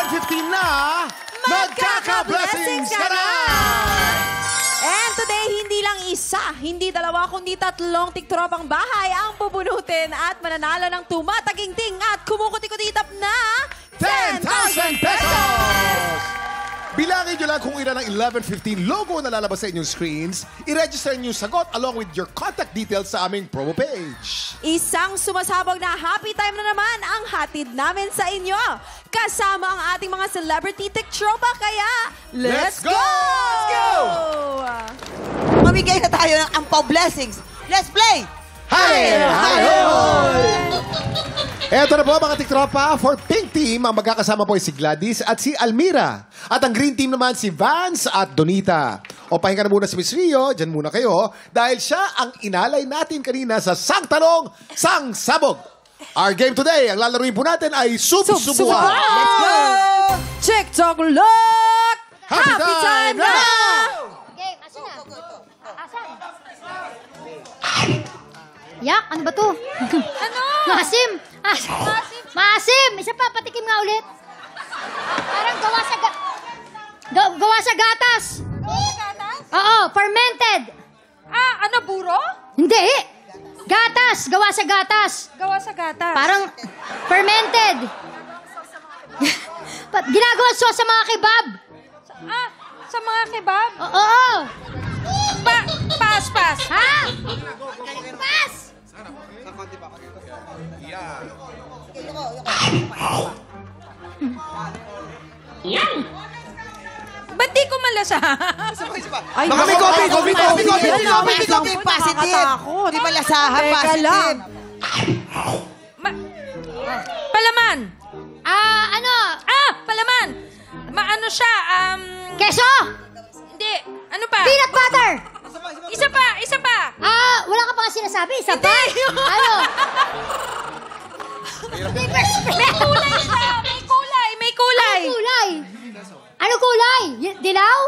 11:15 na, magkaka-blessings ka na! And today, hindi lang isa, hindi dalawa, kundi 3 tiktropang bahay ang bubunutin at mananalo ng tumataginting at kumukuti-kutitap na 10,000 pesos! Bilangin nyo lang kung ilan ang 11:15 logo na lalabas sa inyong screens. I-register nyo yung sagot along with your contact details sa aming promo page. Isang sumasabog na happy time na naman ang hatid namin sa inyo. Kasama ang ating mga celebrity tiktropa, kaya let's go! Let's go! Mamigay na tayo ng ampaw blessings. Let's play! Hi! Hi! Eto na po mga tiktropa, for Pink Team, ang magkakasama po ay si Gladys at si Almira. At ang Green Team naman si Vance at Donita. O pahinga na muna si Miss Rio, dyan muna kayo, dahil siya ang inalay natin kanina sa Sang Tanong, Sang Sabog. Our game today, ang lalaruin po natin ay Sub-Subuan. Let's go! TikTok look! Happy time na! Game, asan na? Asan? Yak, ano ba to? Ano? Maasim! Maasim! Isa pa, patikim nga ulit. Parang gawa sa gawa sa gatas. Gawa sa gatas? Oo, fermented. Ah, ano, buro? Hindi. Gatas, gawa sa gatas. Gawa sa gatas. Parang fermented. Ginagawa sauce sa mga kebab. Ah, sa mga kebab? Oo. Pass. Ha? Pass! Ba't di ko malasa? Ay, Baka may naku, COVID positive. Nakatakot. Di malasahan, Teka positive. lang. Palaman. Ano? Palaman. Maano siya, Keso? Hindi. Ano pa? Peanut butter! Isa pa. Wala ka pa nga sinasabi. Isa pa? Ano? May kulay siya. May kulay. Anong kulay? Ano kulay? Dilaw?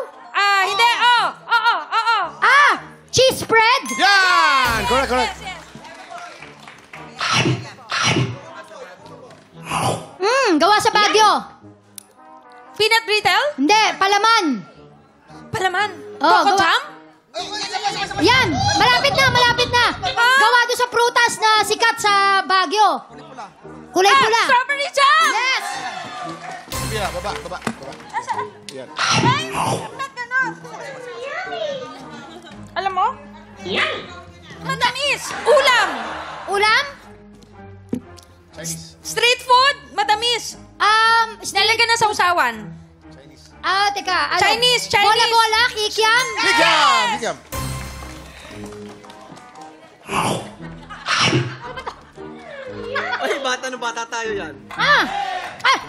Hindi. Oo. Cheese spread? Yan! Correct. Gawa sa Baguio. Peanut brittle? Hindi, palaman. Palaman. Oh, Coco gawa- jam? Yan, malapit na. Gawa doon sa prutas na sikat sa Baguio. Kulay pula. Strawberry jam! Yes! Baba. Yan. Ay, not ganon. Alam mo? Yan. Matamis. Ulam? Street food. Matamis. Snalaga Nalagyan ng sausawan. Teka. Ano? Chinese. Bola-bola, kikiam. Bigyan! Ay, bata tayo yan.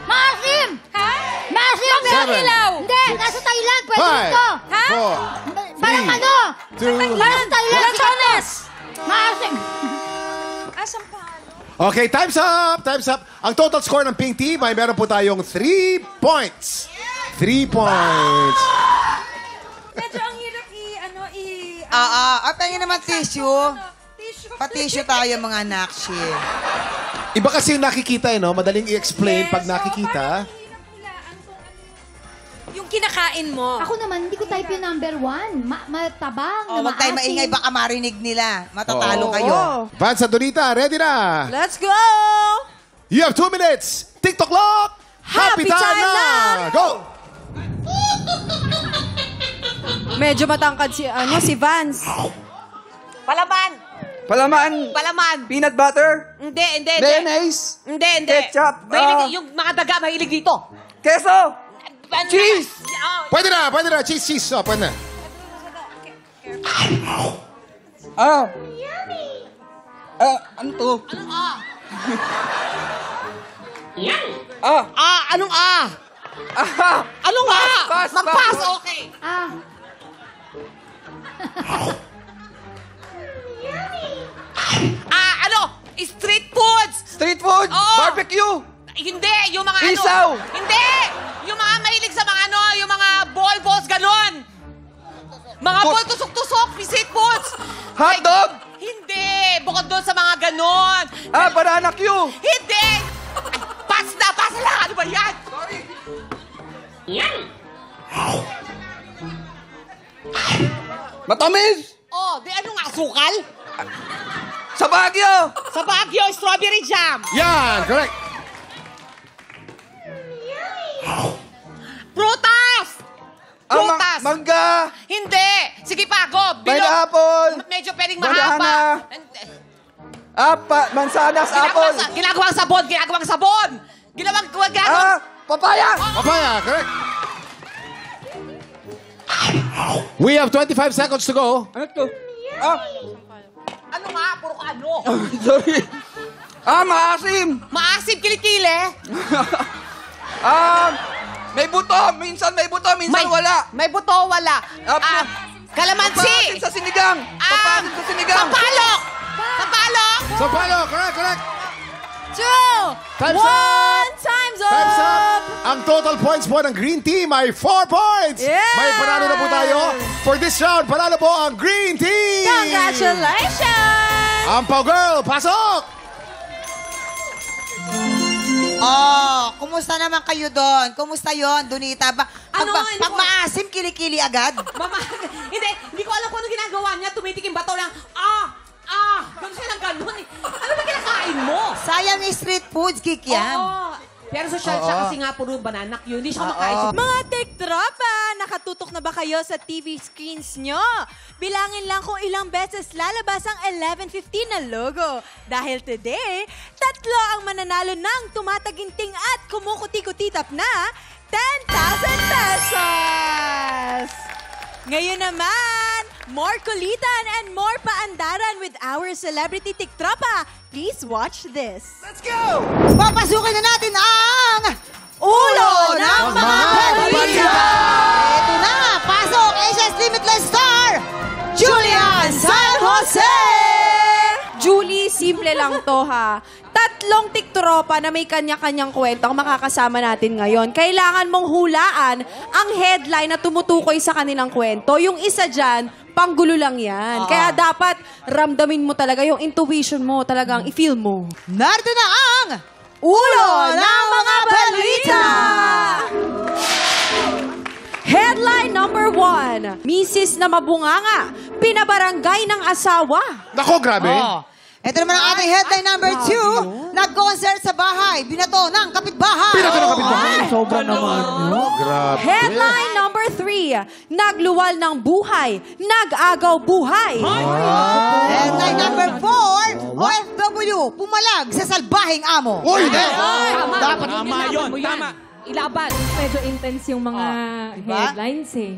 Maasim! Ha? Maasim! Bangkang ilaw. Hindi, nasa Thailand. Pwede 5, dito. Ha? 4, Parang ano? 2, Parang Thailand. Lanchones. Maasim. Asan pa? Okay, time's up. Ang total score ng Pink Team ay meron po tayong 3 points. 3 points. Medyo ang hirap At ayun naman tissue. tissue. Pa-tissue tayo mga nakshi. Iba kasi yung nakikita, no? Madaling i-explain pag nakikita. Parang hirap hulaan kung yung kinakain mo. Ako naman, hindi ko type yung number 1. Matabang, Huwag tayo maingay, baka marinig nila. Matatalo Oo. kayo. Vance at Donita, ready na? Let's go! You have 2 minutes. TikTok clock. Happy time na! Go! Medyo matangkad si Vance. Palaman. Peanut butter. Hindi. Mayonnaise. Hindi. Ketchup. Yung mga daga mahilig dito. Keso. Cheese. Pwede na. Cheese. Oh, pwede na. Ano to? Anong Pass. Mag-pass, okay. Street foods. Street food. Oo. Barbecue. Hindi, yung mga Isaw. Hindi! Yung mga mahilig sa mga yung mga balls, ganon. Mga ball, tusok-tusok, street foods. Hotdog. Hindi, bukod doon sa mga ganon. Banana Q. Hindi! Pass na lang! Ano ba yan? Sorry. Matamis! Oh, di ano nga, sukal? Sa Baguio! Sa Baguio, strawberry jam. Yan, correct. Prutas! Prutas! Mangga! Hindi! Sige pa, go! Pineapple! Medyo pwedeng Banana! mahaba. Mansanas, apple! Ginagawang sabon! Ginagawang sabon! Ginagawang... Papaya! Papaya, correct. We have 25 seconds to go. Ano to? Ano nga? Puro ka ano? Sorry. Maasim! Maasim kilikili? May buto! Minsan may buto, minsan wala. May buto, wala. Kalamansi! Papasin sa sinigang! Papasin sa sinigang! Sampalok! Sampalok! Sampalo, correct. 2, Time's 1, up. time's up! Time's up. Ang total points po ng Green Team ay 4 points. Yeah! May panalo na po tayo. For this round, panalo po ang Green Team. Congratulations! Ang Pau Girl, pasok! Kumusta naman kayo doon? Kumusta yon, Donita? Pag maasim, kilikili agad? Hindi ko alam kung ano ginagawa niya. Tumitikim bato lang. Ganun siya ng ganun eh. Ano ba kinakain mo? Sayang yung street foods, Kik yan. Oo. Pero social siya kasi nga puro bananak yun. Hindi siya makain. Mga tiktropa, nakatutok na ba kayo sa TV screens nyo? Bilangin lang kung ilang beses lalabas ang 11:15 na logo. Dahil today, 3 ang mananalo ng tumataginting at kumukuti-kutitap na 10,000 pesos! Ngayon naman, more kulitan and more paandaran with our celebrity tiktropa. Please watch this. Let's go! Papasukin na natin ang Ulo ng mga balita! Ito na, pasok, Asia's Limitless Star, Julian San Jose! Julie, simple lang to ha. 3 tiktropa na may kanya-kanyang kwento ang makakasama natin ngayon. Kailangan mong hulaan ang headline na tumutukoy sa kanilang kwento. Yung isa dyan, panggulo lang yan. Kaya dapat ramdamin mo talaga yung intuition mo, talagang i-feel mo. Narito na ang Ulo ng mga balita! Headline number 1. Misis na mabunganga, pinabarangay ng asawa. Nako, grabe. Ito naman ang ating headline number 2. Nag-concert sa bahay, binato ng kapitbahay. Pinato ng kapitbahay. Sobra naman. Grabe. Headline number 3. Nagluwal ng buhay, nag-agaw buhay. Headline number 4. OFW, pumalag sa salbahing amo. Uy, hindi. Dapat tama yun. Tama. Ilaban. Medyo intense yung mga headlines eh.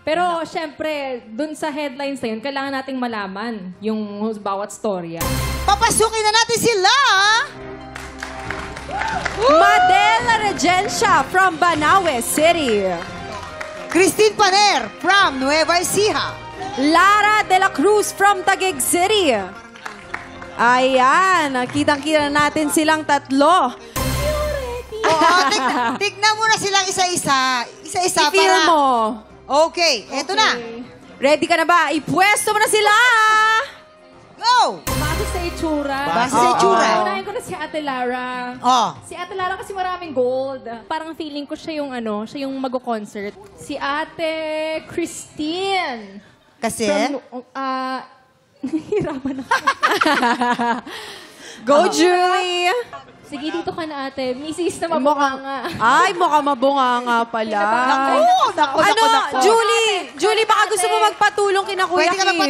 Pero, syempre, dun sa headlines na yun, kailangan nating malaman yung bawat storya. Papasukin na natin sila. Madela Regencia from Banaue City. Christine Paner from Nueva Ecija. Lara de la Cruz from Taguig City. Ayan, kitang-kita natin silang 3. Oo, tignan mo na silang isa-isa. Isa-isa I-feel para... mo. Okay, eto na. Ready ka na ba? Ipwesto mo na sila! Go! Base sa itsura. Base sa itsura. Unahin ko na si Ate Lara. Si Ate Lara kasi maraming gold. Parang feeling ko siya yung siya yung mag-concert. Si Ate Christine. Kasi? Nahihirapan ako. Go, Julie! Sige, dito ka na ate. Misis na mabukanga. Ay, mukhang mabunganga pala. Naku. Julie, baka gusto mo magpatulong kina Kuya Pwede ka Kim.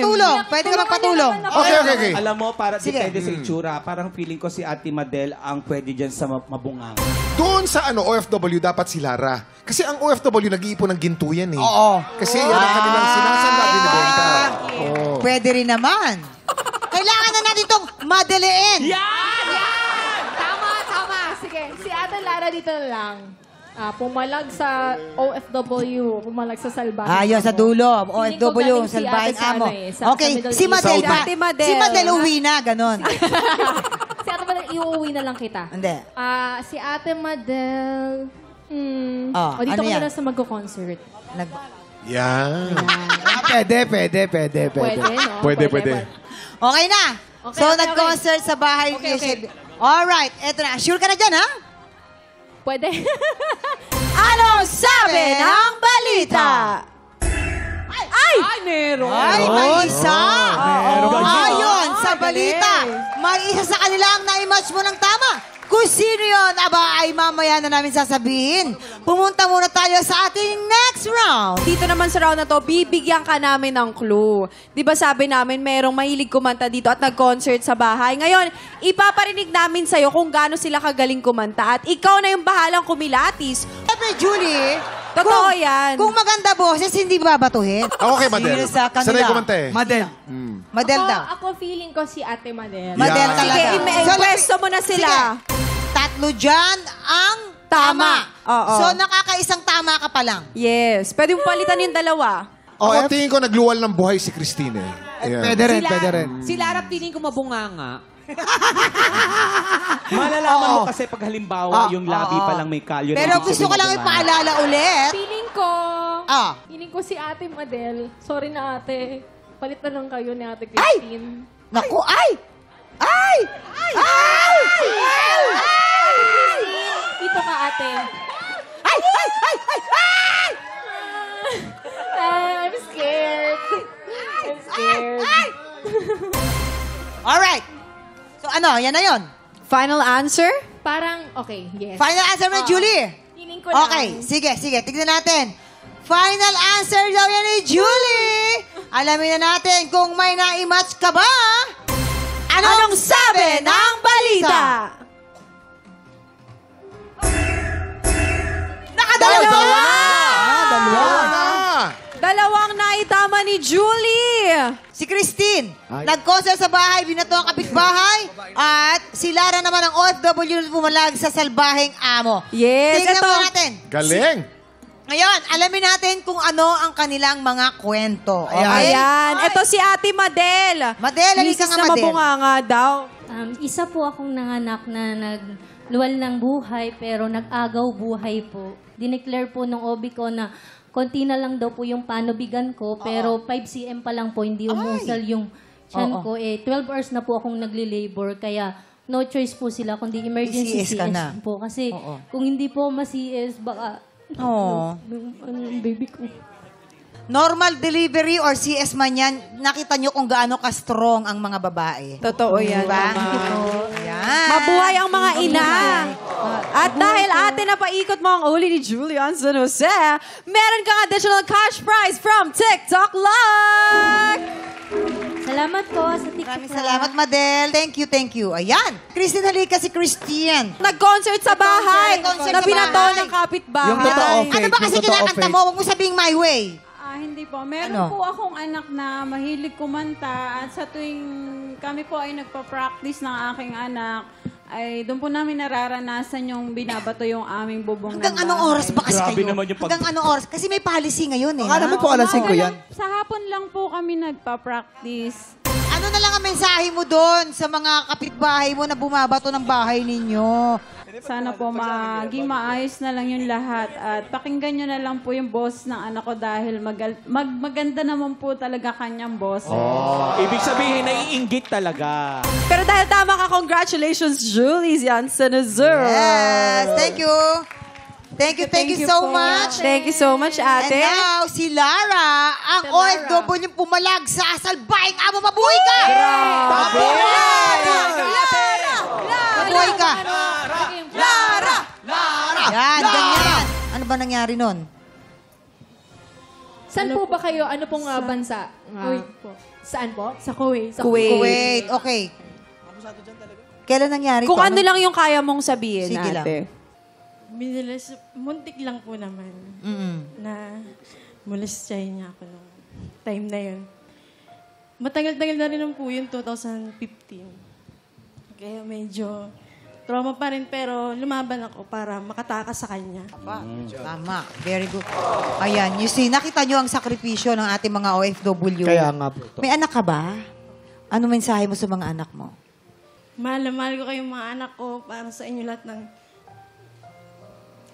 magpatulong. Okay. Alam mo, para Sige. depende sa itsura, parang feeling ko si Ate Madel ang pwede dyan sa mabungang. Doon sa OFW, dapat si Lara. Kasi ang OFW, nag-iipon ng ginto yan eh. Oo. Kasi yan ang kanilang sinasanda, binibenta. Pwede rin naman. Kailangan na natin itong madaliin. Tama. Sige, si Ate Lara dito na lang. Pumalag sa OFW, pumalag sa salbahe. Ayun, sa dulo. Feeling ko OFW, galing si salbahin ate sa amo. sa Okay, Middle si East. Madel. Ate Madel. Si Madel uwi na, ganon. Si Ate Madel, iuwi na lang kita. Hindi. Si Ate Madel, Oh, dito ano ka yan? na lang sa mag-concert. Yan. Pwede. Pwede, no? Pwede. Okay na. Okay, So, okay, nag-concert sa bahay. Okay. Alright, eto na. Sure ka na dyan, ha? Pwede. Anong sabi ng balita? Ay, meron. Ay, may isa. Meron. Ayon sa balita, may isa sa kanila ang na-match mo ng tama. Kung sino yun, aba ay mamaya na namin sasabihin. Pumunta muna tayo sa ating next round. Dito naman sa round na to, bibigyan ka namin ng clue. Di ba sabi namin, merong mahilig kumanta dito at nag-concert sa bahay. Ngayon, ipaparinig namin sa'yo kung gaano sila kagaling kumanta. At ikaw na yung bahalang kumilatis. Siyempre, Julie, Totoo yan. Kung maganda boses, hindi babatuhin. Ako kay Madel. Sino sa kanila? Sanay kumanta eh. Madel. Madel daw. Ako feeling ko si Ate Madel. Madel Yeah. talaga. Sige, pwesto mo na sila. Sige. Tatlo dyan ang tama. Oo. So, nakakaisang tama ka pa lang. Yes. Pwede mo palitan yung dalawa. Ako tingin ko nagluwal ng buhay si Christine eh. Ayan. Pwede rin, pwede rin. Si Lara piling ko mabunganga. Malalaman mo kasi pag halimbawa yung labi pa lang may kalyo. Pero gusto ko lang ipaalala ulit. Feeling ko si Ate Madel. Sorry na ate. Palitan lang kayo ni Ate Christine. Naku, ay! Ay! Ay! Ay! Dito ka ate. Ay! Ay! Ay! Ay! Ay! I'm scared. I'm scared. Alright. So ano, yan na yun. Final answer? Parang, okay, yes. Final answer mo, Julie. Feeling ko lang. Okay, sige. Tignan natin. Final answer daw yan ni Julie. Alamin na natin kung may na-match ka ba. Anong sabi ng balita? Nakadalawa! Dalawa na! Dalawang naitama ni Julie. Si Christine, nag-concert sa bahay, binato ang kapitbahay, at si Lara naman ang OFW na pumalag sa salbaheng amo. Yes, Tingnan ito. mo natin. Galing! Ngayon, alamin natin kung ano ang kanilang mga kwento. Okay? Ayan. Ito si Ate Madel. Madel, halika Misis nga, na Madel. mabunganga daw. Isa po akong nanganak na nagluwal ng buhay pero nag-agaw buhay po. Dineclare po ng OB ko na konti na lang daw po yung panubigan ko pero 5 cm pa lang po hindi umusal yung tiyan ko. 12 hours na po akong nagli-labor kaya no choice po sila kundi emergency CS ka CS na. po. Kasi kung hindi po ma-CS baka yung baby ko. Normal delivery or CS man yan, nakita nyo kung gaano ka-strong ang mga babae. Totoo yan. Diba? Mama. Ayan. Mabuhay ang mga ina. At dahil ate na paikot mo ang uli ni Julian San Jose, meron kang additional cash prize from TikTok Live! Salamat po sa TikTok. Maraming salamat, Madel. Thank you. Ayan. Christine, halika si Christian. Nag-concert sa bahay Nag-concert na sa binato bahay. ng kapitbahay. Yung totoo, Ano fake. ba kasi Yung totoo, kinakanta fake. mo? Huwag mo sabihing my way. Hindi po. Meron Ano? po akong anak na mahilig kumanta at sa tuwing kami po ay nagpa-practice ng aking anak, ay doon po namin nararanasan yung binabato yung aming bubong Hanggang ng anong bahay. oras ba kasi Grabe kayo? naman yung pag- Hanggang anong oras? Kasi may policy ngayon eh. Baka ha? naman po alas 5 yan. Sa hapon lang po kami nagpa-practice. Ano na lang ang mensahe mo doon sa mga kapitbahay mo na bumabato ng bahay ninyo? Sana po maging maayos na lang yung lahat at pakinggan nyo na lang po yung boss ng anak ko dahil maganda naman po talaga kanyang boss. Ibig sabihin, naiinggit talaga. Pero dahil tama ka, congratulations, Julie Jansen Azur. Yes, thank you. Thank you so much. Thank you so much, And ate. now, si Lara, ang OFW yung pumalag sa salbahing amo. Mabuhay ka! Mabuhay ka! Lara! Yan, ganyan. Ano ba nangyari nun? Saan po ba kayo? Ano pong bansa? Kuwait po. Saan po? Sa Kuwait. Kuwait. Okay. Kailan nangyari Kung to? ano lang yung kaya mong sabihin, Sige lang. ate. Muntik lang po naman Mm-mm. na molestahin niya ako nung time na yun. Matagal-tagal na rin po yun, 2015. Kaya medyo trauma pa rin pero lumaban ako para makatakas sa kanya. Tama. Very good. Ayan, you see, nakita nyo ang sakripisyo ng ating mga OFW. Kaya nga po. May anak ka ba? Ano mensahe mo sa mga anak mo? Mahal na mahal ko kayong mga anak ko para sa inyo lahat ng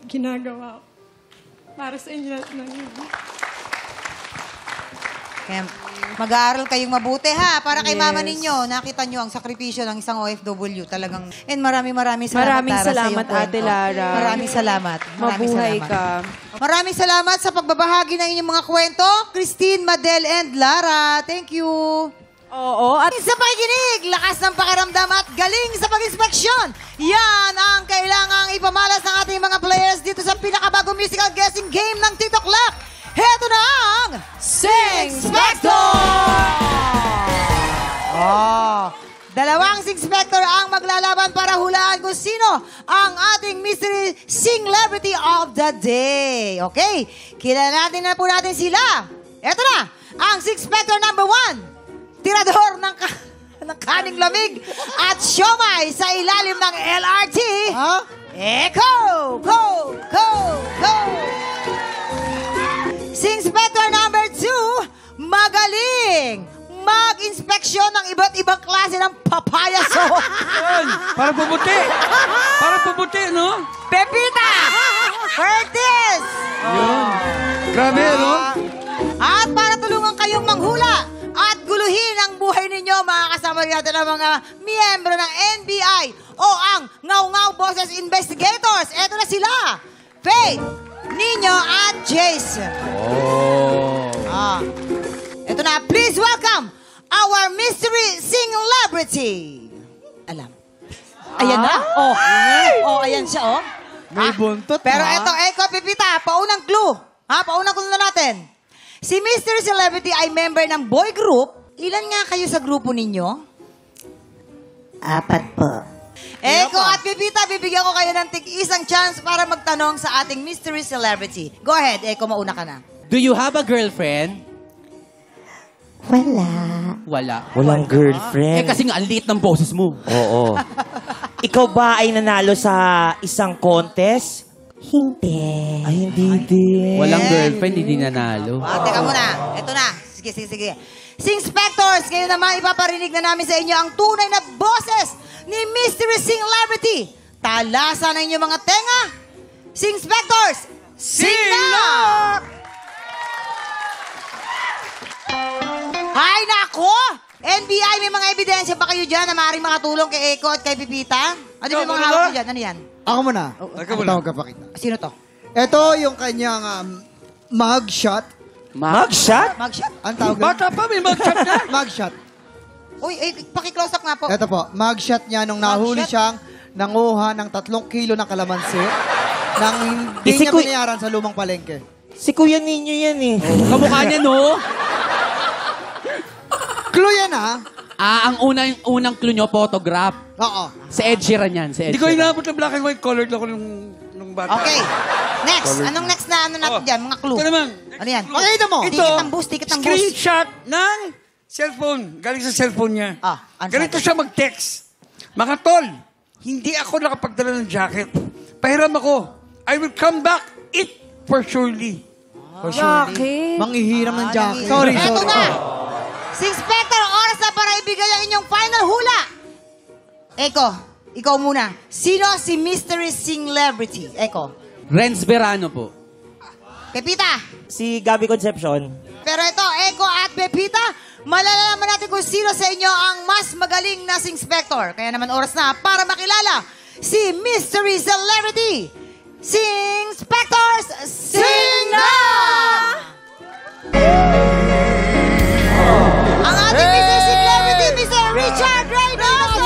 ginagawa ko. Para sa inyo lahat ng Kaya mag-aaral kayong mabuti ha, para kay mama ninyo. Nakita nyo ang sakripisyo ng isang OFW talagang. And maraming salamat. Maraming Tara, sa salamat, iyong kwento. Ate Lara. Maraming salamat. Mabuhay ka. Maraming salamat sa pagbabahagi ng inyong mga kwento. Christine, Madel, and Lara. Thank you. Oo, at Sa pakikinig, lakas ng pakiramdam at galing sa pag-inspeksyon. Yan ang kailangang ipamalas ng ating mga players dito sa pinakabagong musical guessing game ng Tito Clock. Heto na ang Singspector! Dalawang Singspector ang maglalaban para hulaan kung sino ang ating mystery celebrity of the day. Okay? Kilala na po natin sila. Heto na, ang Singspector number 1. Tirador ng kaning lamig at siomay sa ilalim ng LRT. Eko! Go! Singspector number 2, magaling mag-inspeksyon ng iba't ibang klase ng papaya sauce. Para puputi, no? Pepita! Curtis! Grabe, no? At para tulungan kayong manghula at guluhin ang buhay ninyo, mga kasama natin ang mga miyembro ng NBI o ang Ngaw-Ngaw Boses Investigators. Eto na sila, Faith, Nino at Jason. Eto na, please welcome our mystery celebrity. Alam. Ayan na. Ayan siya, May buntot, Pero eto, Eko, Pipita, paunang clue. Paunang clue na natin. Si mystery celebrity ay member ng boy group. Ilan nga kayo sa grupo ninyo? 4 po. Eko at Pipita, bibigyan ko kayo ng tig-isang chance para magtanong sa ating mystery celebrity. Go ahead, Eko, mauna ka na. Do you have a girlfriend? Wala. Walang girlfriend. Kasi nga, ang liit ng boses mo. Oo. Ikaw ba ay nanalo sa isang contest? Hindi. Ay, hindi din. Walang girlfriend, hindi nanalo. Teka muna. Ito na. Sige. Singspectors, ngayon naman ipaparinig na namin sa inyo ang tunay na boses ni Mystery Celebrity. Talasan na inyong mga tenga. Singspectors, sing na! Ay, nako! NBI, may mga ebidensya ba kayo dyan na maaaring makatulong kay Eko at kay Pipita? Ano yung mga hawak nyo dyan? Ano yan? Ako muna. Tawag ka pakita. Sino to? Ito yung kanyang mugshot. Mugshot? Mugshot? Ang tawag Bata pa, may mugshot na. Mugshot. Uy, paki-close up nga po. Ito po, mugshot niya nung nahuli siyang nanguha ng 3 kilo ng kalamansi nang hindi niya binayaran sa lumang palengke. Si Kuya Ninyo yan eh. Kamukha niya, no? Clue yan ang unang clue nyo, photograph. Oo. Sa Ed Sheeran yan. Hindi ko inaabot ng black and white, colored ako nung bata. Okay. Next. Anong next na natin dyan? Mga clue. Ito naman. Ano yan? Pakita mo. Ticket ng bus. Screenshot ng cellphone. Galing sa cellphone niya. Ganito siya mag-text. Mga tol, hindi ako nakapagdala ng jacket. Pahiram ako. I will come back. It for surely. Bakit? Manghihiram ng jacket. Sorry. Eto na. Singspector, oras na para ibigay ang inyong final hula. Eko, ikaw muna. Sino si Mystery Celebrity? Eko. Renz Verano po. Pepita. Si Gabby Concepcion. Pero ito, Eko at Pepita, malalaman natin kung sino sa inyo ang mas magaling na Singspector. Kaya naman oras na para makilala si Mystery Celebrity. Singspectors, sing na! Ang ating Mystery Celebrity, Mr. Richard Reynoso!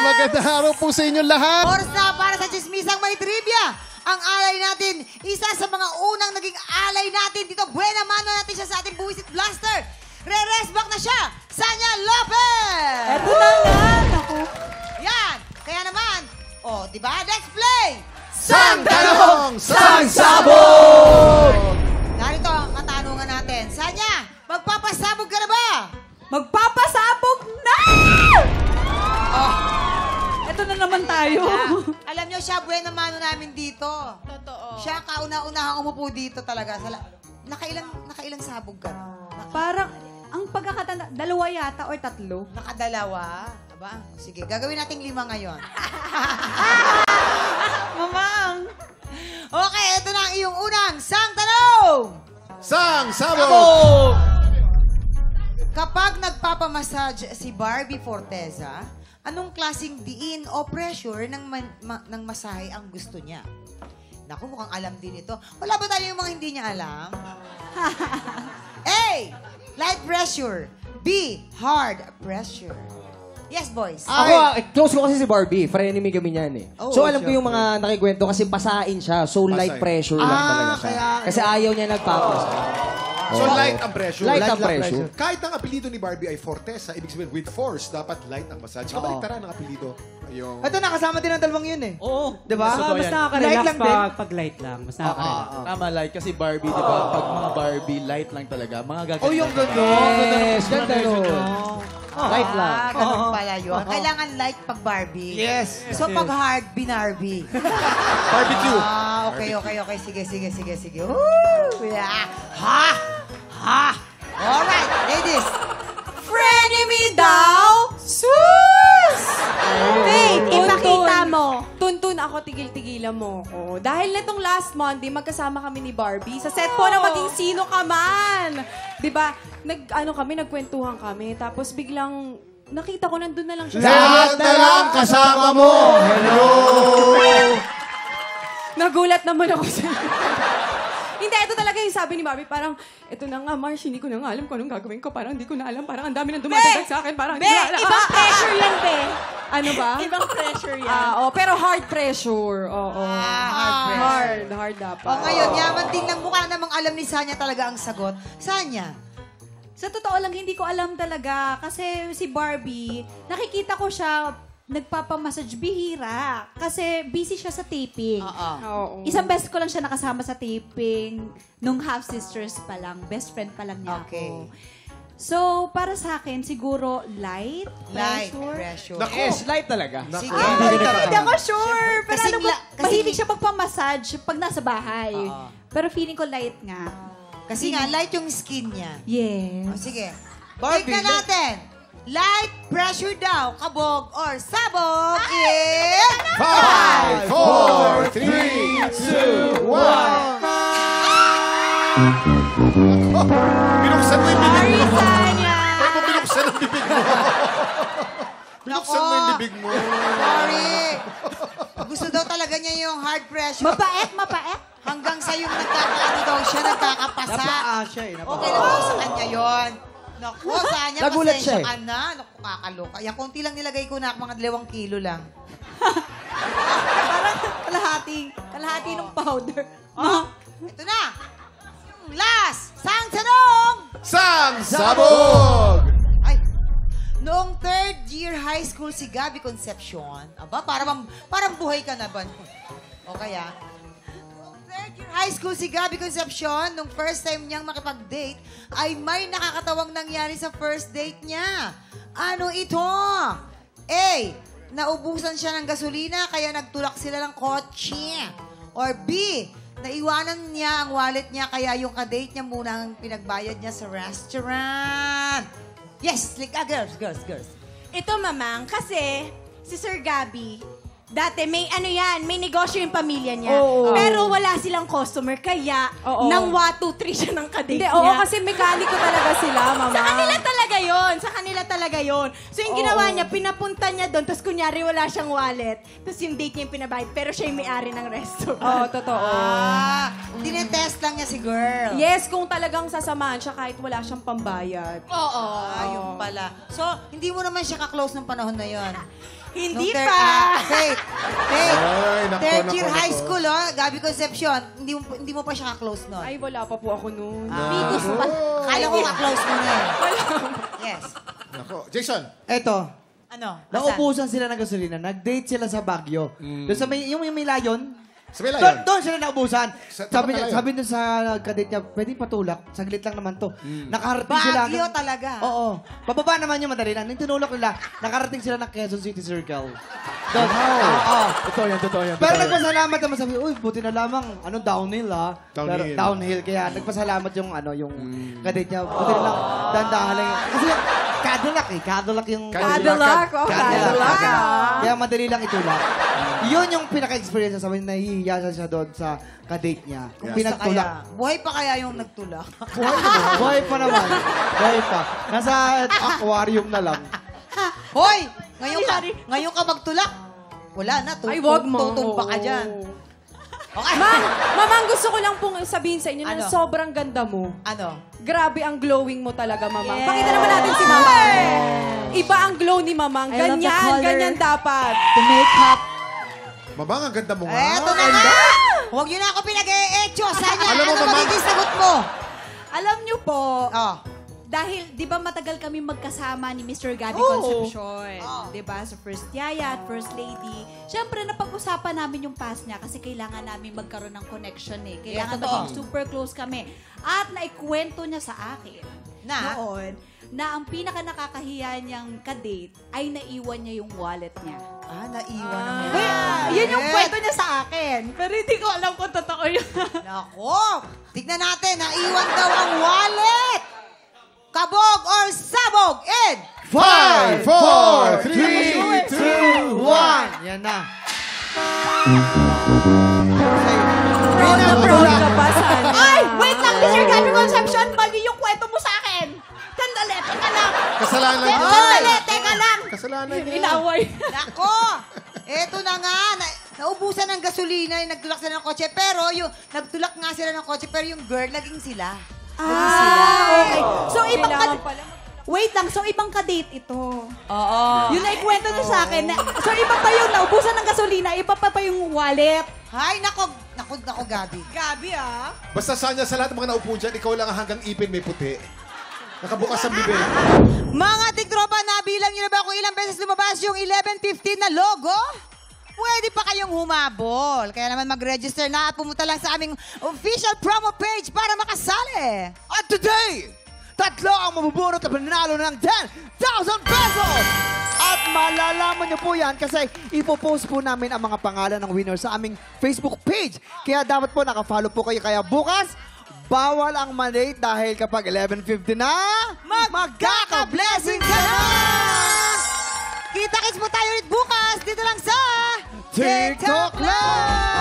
Magandang araw po sa inyong lahat. Oras na para sa Chismisang May Trivia. Ang alay natin, isa sa mga unang naging alay natin dito. Buena mano natin siya sa ating Buwisit Blaster. Re-resback na siya, Sanya Lopez! eto na nga. Yan! Kaya naman, di ba? Let's play! Sang Tanong, Sang Sabog! Narito ang katanungan natin. Sanya, magpapasabog ka na ba? Magpapasabog na! Eto na naman tayo. Alam nyo, siya buena mano namin dito. Totoo. Siya kauna-unahang umupo dito talaga. Nakailang sabog ka? Parang, ang pagkakatanda, 2 yata or 3? Nakadalawa. Aba, sige, gagawin natin 5 ngayon. Mamang! Okay, ito na ang iyong unang Sang Tanong! Sang Sabog! Kapag nagpapamassage si Barbie Forteza, anong klaseng diin o pressure ng masahe ang gusto niya? Naku, mukhang alam din ito. Wala ba tayo yung mga hindi niya alam? A. Light pressure. B. Hard pressure. Yes, boys. Ako, close ko kasi si Barbie. Frenemy kami niyan eh. Oh, So alam ko yung mga nakikwento kasi pasain siya. So light pressure lang talaga siya. Kasi ayaw niya nagpapasa. So light ang pressure. Light ang pressure. Kahit ang apelido ni Barbie ay Forteza, ibig sabihin with force, dapat light ang massage. Kabaliktaran ang apelido. Yung... Ito, nakasama din ang dalawang yun eh. Oo. Diba? Mas Light lang din. pag light lang. Mas nakaka-relax. Tama, light. Kasi Barbie, di ba? Pag mga Barbie, light lang talaga. Mga gagawin. Oh, yung gano'n. Yes, ganda light lang. Ganun pala yun. Kailangan light pag Barbie. Yes. So pag hard, binarbie. Barbecue. Okay. Sige. Woo! Yeah. Ha! Alright, ladies. Frenemy daw? Sus! Faith, ipakita mo. Tuntun ako, tigil-tigilan mo ko. Dahil netong last Monday, magkasama kami ni Barbie. Sa set po na maging sino ka man. Diba? Nagkwentuhan kami. Tapos biglang, nakita ko nandun na lang siya. Lahat na lang kasama mo! Hello! Nagulat naman ako sa... Hindi, ito talaga yung sabi ni Barbie. Parang, ito na nga, Marsh, hindi ko na nga alam kung anong gagawin ko. Parang hindi ko na alam. Parang ang dami nang dumadagdag sa akin. Parang hindi ko na alam. Ibang pressure yan, Be. Ano ba? Ibang pressure yan. Pero hard pressure. Oo. Hard pressure. Hard dapat. O ngayon, yaman din ng mukha namang alam ni Sanya talaga ang sagot. Sanya? Sa totoo lang, hindi ko alam talaga. Kasi si Barbie, nakikita ko siya nagpapamassage bihira. Kasi busy siya sa taping. Oo. Isang beses ko lang siya nakasama sa taping nung half-sisters pa lang. Best friend pa lang niya ako. So, para sa akin, siguro light pressure. Yes, light talaga. Sige, hindi ako sure. Pero ano ba, mahilig siya magpamassage pag nasa bahay. Pero feeling ko light nga. Kasi nga, light yung skin niya. Yes. O, sige. Take na natin. Light pressure daw, kabog or sabog is... 5, 4, 3, 2, 1. Binuksan mo yung bibig mo. Pwede mo binuksan ang bibig mo. Binuksan mo yung bibig mo. Sorry. Gusto daw talaga niya yung hard pressure. Mapait. Hanggang sa yung nagkakaano daw siya, nagkakapasa. Napaka-asya eh. Okay lang po sa kanya yun. Naku, Sanya, Nagulat pasensya siya ka na. Naku, kakaloka. Yan, konti lang nilagay ko na, mga 2 kilo lang. Parang kalahati ng powder. Ito na. Last, sang tanong! Sang sabog! Ay, noong 3rd year high school si Gabby Concepcion, aba, parang buhay ka na ba? O kaya, noong 3rd year high school si Gabby Concepcion, nung first time niyang makipag-date, ay may nakakatawang nangyari sa first date niya. Ano ito? A, naubusan siya ng gasolina kaya nagtulak sila ng kotse. Or B, naiwanan niya ang wallet niya kaya yung kadate niya muna ang pinagbayad niya sa restaurant. Yes, girls. Ito, mamang, kasi si Sir Gabby, dati may may negosyo yung pamilya niya. Pero wala silang customer, kaya nang 1, 2, 3 siya ng kadate niya. Oo, kasi mekaniko talaga sila, mama. Sa kanila talaga yon. So yung ginawa niya, pinapunta niya doon, tapos kunyari wala siyang wallet, tapos yung date niya yung pinabayad, pero siya yung may-ari ng restaurant. Oo, totoo. Tinetest lang niya si girl. Yes, kung talagang sasamahan siya kahit wala siyang pambayad. Oo. Ayun pala. So, hindi mo naman siya ka-close ng panahon na yon. Hindi pa. Faith. Ay, nako, 3rd year nako, high nako. school, Gabby Concepcion. Hindi mo pa siya ka-close nun. Ay, wala pa po ako noon. Kala ko ka-close mo na. Yes. Nako. Jason. Eto. Ano? Naubusan sila ng gasolina. Nag-date sila sa Baguio. Doon sa yung may layon. Sa may layon? Doon sila naubusan. tapat na layon. Sabi dun sa kadate niya, pwedeng patulak. Saglit lang naman to. Nakarating sila. Baguio talaga. Oo. Pababa naman yung madali lang. Nung tinulak nila, nakarating sila ng Quezon City Circle. Doon. Oo. Totoo yan. Pero nagpasalamat naman sabi, uy, buti na lamang, downhill ha. Downhill. Pero downhill. Kaya nagpasalamat yung, yung kadate niya. Buti na lang, dandahan lang. Kasi Cadillac yung... Cadillac. Kaya madali lang itulak. Yun yung pinaka-experience sa amin. Nahihiya siya doon sa kadate niya. Kung pinagtulak. Buhay pa kaya yung nagtulak? Buhay pa naman. Buhay pa. Nasa aquarium na lang. Hoy! Ngayon ka magtulak. Wala na. Ay, wag mo. Tutumba ka dyan. Okay. Mamang, gusto ko lang pong sabihin sa inyo na sobrang ganda mo. Ano? Grabe ang glowing mo talaga, Mamang. Yes. Pakita naman natin si Mamang. Iba ang glow ni Mamang. I love the Ganyan, color. ganyan dapat. The makeup. Mamang, ang ganda mo nga. Eto na nga! Huwag niyo na ako pinag-e-echo. Sana, Alam mo, ano Mamang- magiging sagot mo? Alam niyo po, Oh. dahil, di ba matagal kami magkasama ni Mr. Gabby Oo. Concepcion. Di ba? Sa first yaya at first lady. Siyempre, napag-usapan namin yung past niya kasi kailangan namin magkaroon ng connection eh. Kailangan totoo. maging super close kami. At naikwento niya sa akin noon na ang pinaka nakakahiya niyang kadate ay naiwan niya yung wallet niya. Naiwan ang Yun yung kwento niya sa akin. Pero hindi ko alam kung totoo yun. Nako! Tignan natin, naiwan daw ang wallet! Kabog or sabog in 5, 4, 3, 2, 1. Yan na. Proud na proud ka pa, Sana. Ay! Wait lang, Mr. Gabby Concepcion! Mali yung kwento mo sa akin! Sandali, teka lang! Kasalanan niya. Sandali, teka lang! Kasalanan niya. Inaway. Nako! Eto na nga, naubusan ng gasolina, yung nagtulak sila ng kotse. Pero yung nagtulak nga sila ng kotse, pero yung girl, naging sila. Okay. So, ibang Kailangan pala. Wait lang, so ibang kadate ito. Oo. Yun na ikwento niyo sa akin. So, iba pa yung naubusan ng gasolina, iba pa yung wallet. Ay, nako, Gabi. Gabi, ah. Basta Sanya, sa lahat ng mga naupo dyan, ikaw lang ang hanggang ipin may puti. Nakabukas ang bibig. Mga tiktropa, nabilang niyo na ba kung ilang beses lumabas yung 11:15 na logo? Pwede pa kayong humabol. Kaya naman mag-register na at pumunta lang sa aming official promo page para makasali. At today, 3 ang mabubunot na panalo ng 10,000 pesos! At malalaman niyo po yan kasi ipopost po namin ang mga pangalan ng winner sa aming Facebook page. Kaya dapat po nakafollow po kayo. Kaya bukas, bawal ang mandate dahil kapag 11:50 na, magkaka-blessing ka na! Kita-kits mo tayo ulit bukas dito lang sa TikTok Live!